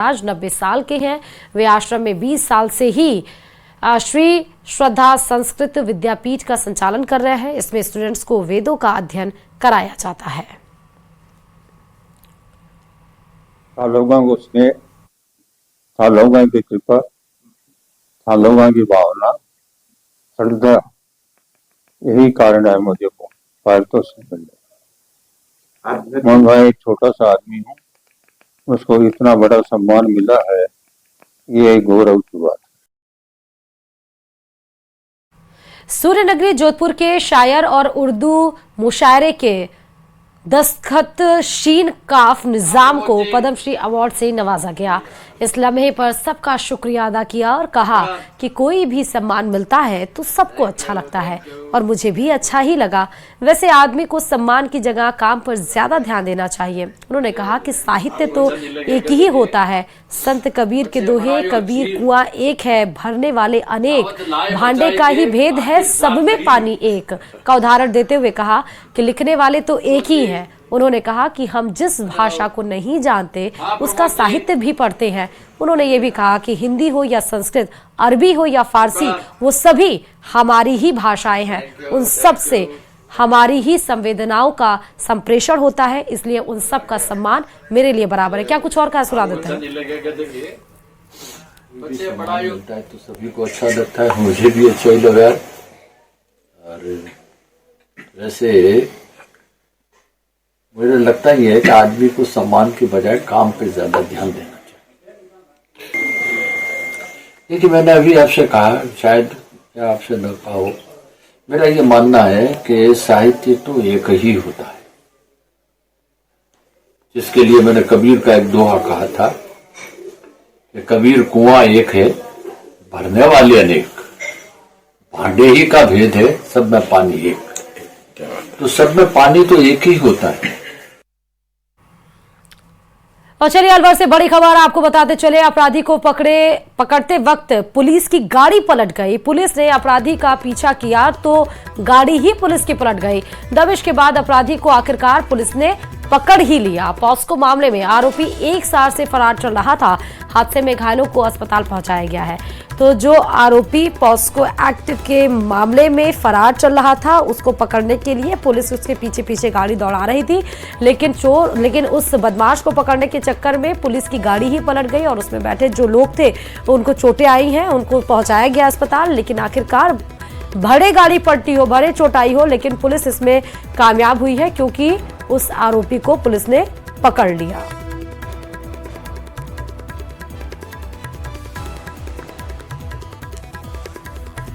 आज 90 साल के हैं। वे आश्रम में 20 साल से ही श्री श्रद्धा संस्कृत विद्यापीठ का संचालन कर रहे हैं। इसमें स्टूडेंट्स को वेदों का अध्ययन कराया जाता है। लोगों को स्नेह था, लोगों की कृपा था, लोगों की भावना, श्रद्धा, यही कारण है मुझे पारितोषिक मिले। मैं एक छोटा सा आदमी हूँ, उसको इतना बड़ा सम्मान मिला है, ये एक गौरव की बात है। सूर्यनगरी जोधपुर के शायर और उर्दू मुशायरे के दस्तखत शीन काफ निजाम को पद्मश्री अवार्ड से नवाजा गया। इस लम्हे पर सबका शुक्रिया अदा किया और कहा कि कोई भी सम्मान मिलता है तो सबको अच्छा लगता है और मुझे भी अच्छा ही लगा। वैसे आदमी को सम्मान की जगह काम पर ज्यादा ध्यान देना चाहिए। उन्होंने कहा कि साहित्य तो एक ही होता है। संत कबीर के दोहे, कबीर कुआं एक है, भरने वाले अनेक, भांडे का ही भेद है, सब में पानी एक का उदाहरण देते हुए कहा कि लिखने वाले तो एक ही है। उन्होंने कहा कि हम जिस भाषा को नहीं जानते उसका साहित्य भी पढ़ते हैं। उन्होंने ये भी कहा कि हिंदी हो या संस्कृत, अरबी हो या फारसी, वो सभी हमारी ही भाषाएं हैं। उन सब से हमारी ही संवेदनाओं का संप्रेषण होता है, इसलिए उन सब का सम्मान मेरे लिए बराबर है। क्या कुछ और का सुना देते हैं? तो सभी को अच्छा लगता है, मुझे भी अच्छा ही लगा। और वैसे मुझे लगता ही है कि आदमी को सम्मान के बजाय काम पे ज्यादा ध्यान देना चाहिए। देखिए, मैंने अभी आपसे कहा, शायद आपसे न कहा हो, मेरा ये मानना है कि साहित्य तो एक ही होता है। जिसके लिए मैंने कबीर का एक दोहा कहा था कि कबीर कुआं एक है, भरने वाले अनेक, भांडे ही का भेद है, सब में पानी एक। तो सब में पानी तो एक ही होता है। और चलिए अलवर से बड़ी खबर आपको बताते चले। अपराधी को पकड़ते वक्त पुलिस की गाड़ी पलट गई। पुलिस ने अपराधी का पीछा किया तो गाड़ी ही पुलिस की पलट गई। दबिश के बाद अपराधी को आखिरकार पुलिस ने पकड़ ही लिया। पॉस्को मामले में आरोपी 1 साल से फरार चल रहा था। हादसे में घायलों को अस्पताल पहुंचाया गया है। तो जो आरोपी पॉस्को एक्ट के मामले में फरार चल रहा था, उसको पकड़ने के लिए पुलिस उसके पीछे पीछे गाड़ी दौड़ा रही थी, लेकिन उस बदमाश को पकड़ने के चक्कर में पुलिस की गाड़ी ही पलट गई और उसमें बैठे जो लोग थे उनको चोटें आई हैं, उनको पहुंचाया गया अस्पताल। लेकिन आखिरकार भले गाड़ी पलटी हो, भले चोट आई हो, लेकिन पुलिस इसमें कामयाब हुई है क्योंकि उस आरोपी को पुलिस ने पकड़ लिया।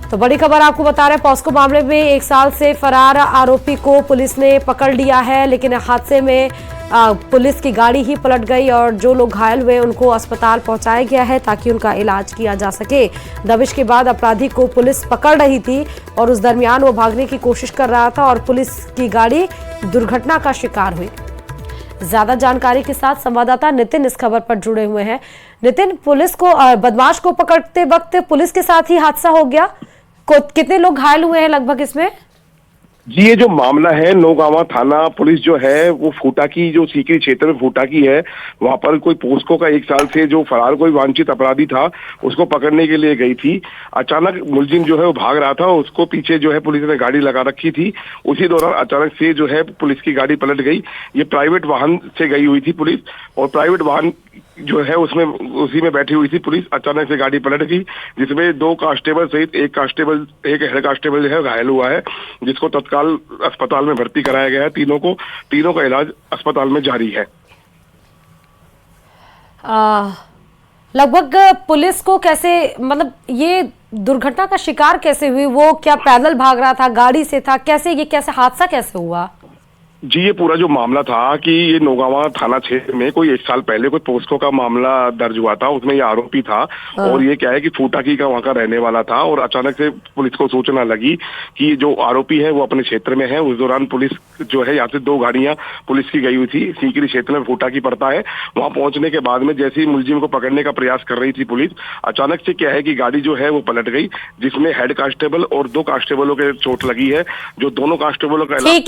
तो बड़ी खबर आपको बता रहे हैं, पॉस्को मामले में 1 साल से फरार आरोपी को पुलिस ने पकड़ लिया है, लेकिन हादसे में पुलिस की गाड़ी ही पलट गई और जो लोग घायल हुए उनको अस्पताल पहुंचाया गया है ताकि उनका इलाज किया जा सके। दबिश के बाद अपराधी को पुलिस पकड़ रही थी और उस दरमियान वो भागने की कोशिश कर रहा था और पुलिस की गाड़ी दुर्घटना का शिकार हुई। ज्यादा जानकारी के साथ संवाददाता नितिन इस खबर पर जुड़े हुए हैं। नितिन, पुलिस को बदमाश को पकड़ते वक्त पुलिस के साथ ही हादसा हो गया, कितने लोग घायल हुए हैं लगभग इसमें? जी, ये जो मामला है, नौगावा थाना पुलिस जो है वो फूटा की, जो सीकरी क्षेत्र में फूटा की है, वहां पर कोई पोस्को का 1 साल से जो फरार कोई वांछित अपराधी था उसको पकड़ने के लिए गई थी। अचानक मुलजिम जो है वो भाग रहा था, उसको पीछे जो है पुलिस ने गाड़ी लगा रखी थी। उसी दौरान अचानक से जो है पुलिस की गाड़ी पलट गई। ये प्राइवेट वाहन से गई हुई थी पुलिस, और प्राइवेट वाहन जो है उसमें उसी में बैठी हुई थी पुलिस। अचानक से गाड़ी पलट गई, जिसमें 2 कांस्टेबल सहित एक हेड कांस्टेबल जो है घायल हुआ है, जिसको तत्काल अस्पताल में भर्ती कराया गया है। तीनों का इलाज अस्पताल में जारी है। लगभग पुलिस को कैसे, मतलब ये दुर्घटना का शिकार कैसे हुई? वो क्या पैदल भाग रहा था, गाड़ी से था, कैसे हादसा कैसे हुआ? जी, ये पूरा जो मामला था कि ये नौगावा थाना क्षेत्र में कोई 1 साल पहले कोई पोस्को का मामला दर्ज हुआ था, उसमें ये आरोपी था। और ये क्या है कि फूटाकी का वहां का रहने वाला था और अचानक से पुलिस को सूचना लगी कि जो आरोपी है वो अपने क्षेत्र में है। उस दौरान पुलिस जो है यहाँ से 2 गाड़ियां पुलिस की गई हुई थी। सीकरी क्षेत्र में फूटाकी पड़ता है, वहां पहुंचने के बाद में जैसे ही मुलजिम को पकड़ने का प्रयास कर रही थी पुलिस, अचानक से क्या है कि गाड़ी जो है वो पलट गई, जिसमें हेड कांस्टेबल और 2 कांस्टेबलों के चोट लगी है। जो दोनों कांस्टेबलों का इलाज